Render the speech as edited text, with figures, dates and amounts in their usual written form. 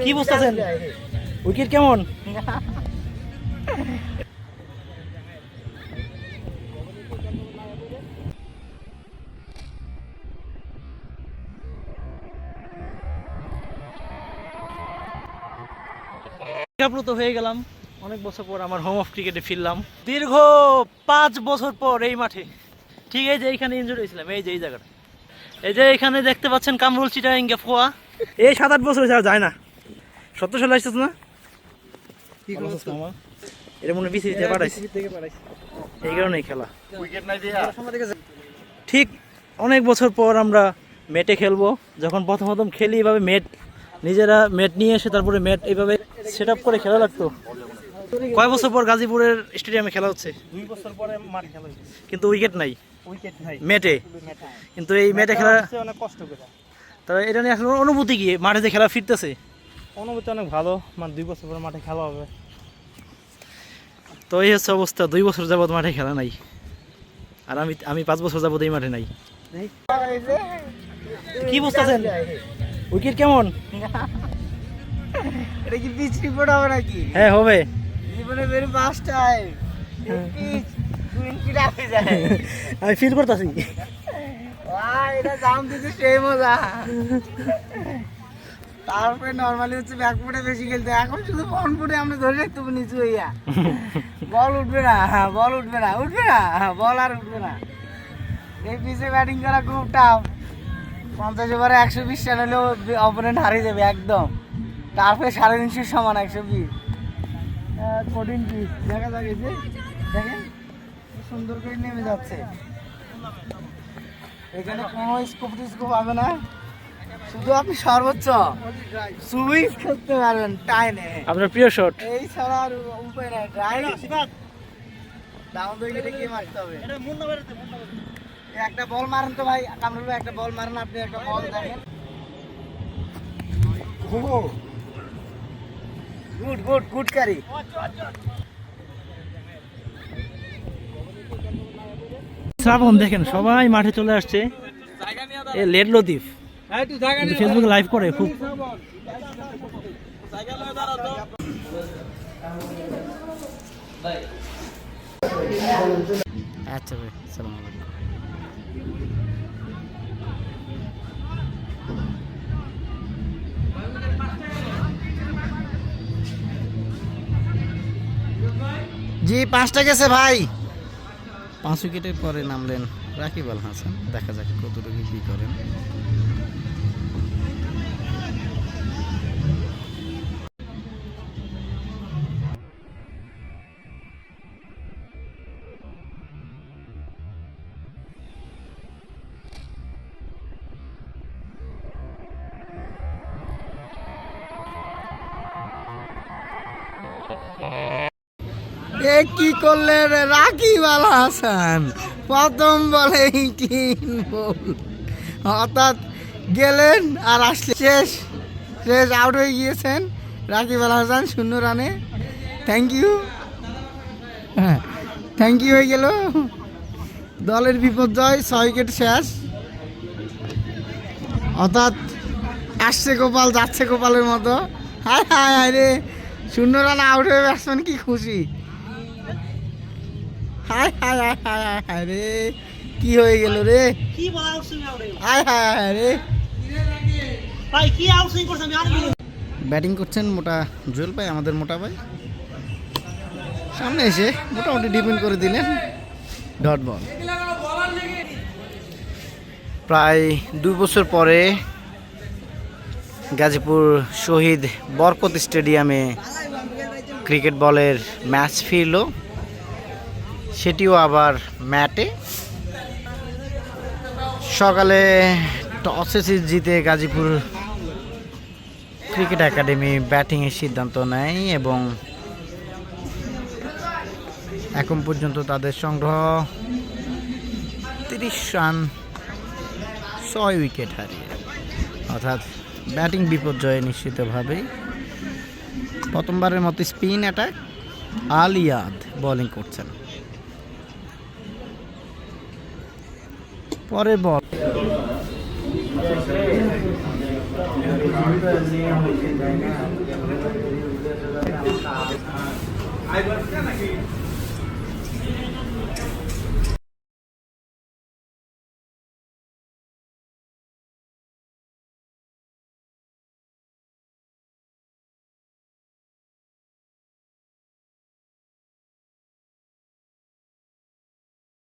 কি বুঝতেছেন? উইকেট কেমন? আপ্লুত হয়ে গেলাম, অনেক বছর পর আমার হোম অফ ক্রিকেটে ফিরলাম। দীর্ঘ 5 বছর পর এই মাঠে, ঠিক এই যে এইখানে ইনজুরি হয়েছিলাম, এই যে এই জায়গাটা, এই যে এখানে দেখতে পাচ্ছেন কামরুল চিটাগাং ফোয়া। এই 7-8 বছর হয়েছে, আর যায় না। 17 সালে আসছিস না? এটা মনে বিসিবি থেকে পাঠাইছি, এই কারণেই খেলা। ঠিক অনেক বছর পর আমরা মেটে খেলবো। যখন প্রথম খেলি এভাবে নিজেরা মেট নিয়ে এসে তারপরে মেট এইভাবে সেট আপ করে খেলা লাগতো। কয় বছর পর গাজীপুরের স্টেডিয়ামে খেলা হচ্ছে? 2 বছর পরে মাঠে খেলা হচ্ছে, কিন্তু উইকেট নাই মেটে। কিন্তু এই মেটে খেলা অনেক কষ্ট করে। তাহলে এটা নিয়ে আসলে অনুভূতি কি, মাঠে যে খেলা ফিরতেছে? অনুভূতি অনেক ভালো, মানে 2 বছর পরে মাঠে খেলা হবে। তো এই হচ্ছে অবস্থা, 2 বছর যাবত মাঠে খেলা নাই। আর আমি 5 বছর যাবত এই মাঠে নাই। কি বুঝতেছেন? উইকেট কেমন? এটা কি পিচ রিপোর্ট হবে নাকি? হ্যাঁ হবে। জীবনে very first time pitch wicket আসে যায়। আমি ফিল করতেছি। এটা জাম দিতে সেই মজা। তারপরে নর্মালি হচ্ছে ব্যাকফুটে বেশি খেলতে, এখন শুধু ফ্রন্ট ফুটে আমরা ধরে রাখতে হবে নিচু হইয়া। বল উঠবে না, বল উঠবে না, বল আর উঠবে না। এই পিচে ব্যাটিং করা খুব টাফ। 50 ওভারে 120 রান হলেও অপোনেন্ট হারিয়ে যাবে একদম। তারপরে 350 সমান 120। কঠিন পিচ, দেখা যাক। এই যে দেখেন সুন্দর করে নেমে যাচ্ছে। এখানে কোনো স্কোপ হবে না, শুধু আপনি সর্বোচ্চ সুইচ খেলতে পারবেন টাইনে। আপনার প্রিয় শট এই ছাড়া আর উপায় নাই। ডাউন উইকেটে গিয়ে মারতে হবে। একটা বল মারেন তো ভাই, কামরুল ভাই একটা বল মারেন। আপনি একটা বল দেখেন। Good carry. শ্রাবণ দেখেন সবাই মাঠে চলে আসছে। এ লেট লতিফ ফেসবুকে লাইভ করে খুব। আচ্ছা ভাই, আসসালামু আলাইকুম। জি 5টা গেছে ভাই। 5 উইকেটের পরে নামলেন রাকিব আল হাসান, দেখা যাক কতটুকু কি করেন। এ কি করলেন রাকিব আল হাসান? প্রথম বলে 18 বল, অর্থাৎ গেলেন আর আসলে শেষ আউট হয়ে গিয়েছেন রাকিব আল হাসান 0 রানে। থ্যাংক ইউ হয়ে গেল। দলের বিপর্যয়, 6 উইকেট শেষ। অর্থাৎ আসছে গোপাল, যাচ্ছে গোপালের মতো। হায় হায় হায় রে, 0 রানে আউট হয়ে ব্যাটসম্যান কি খুশি। হায় হায় হায় হায় হায় হায় রে, কি হয়ে গেল রে। হায় হায় হায় রে। ব্যাটিং করছেন মোটা জুয়েল ভাই, আমাদের মোটা ভাই। সামনে এসে মোটামুটি ডিফেন্ড করে দিলেন, ডট বল। প্রায় 2 বছর পরে গাজীপুর শহীদ বরকত স্টেডিয়ামে ক্রিকেট বলের ম্যাচ ফিরল, সেটিও আবার ম্যাটে। সকালে টসে জিতে গাজীপুর ক্রিকেট একাডেমি ব্যাটিংয়ের সিদ্ধান্ত নেয় এবং এখন পর্যন্ত তাদের সংগ্রহ 30 রান 6 উইকেট হারিয়ে, অর্থাৎ ব্যাটিং বিপর্যয়ে নিশ্চিতভাবেই। প্রথমবারের মতো স্পিন অ্যাটাক আলিয়াদ বোলিং করছেন। পরের বল না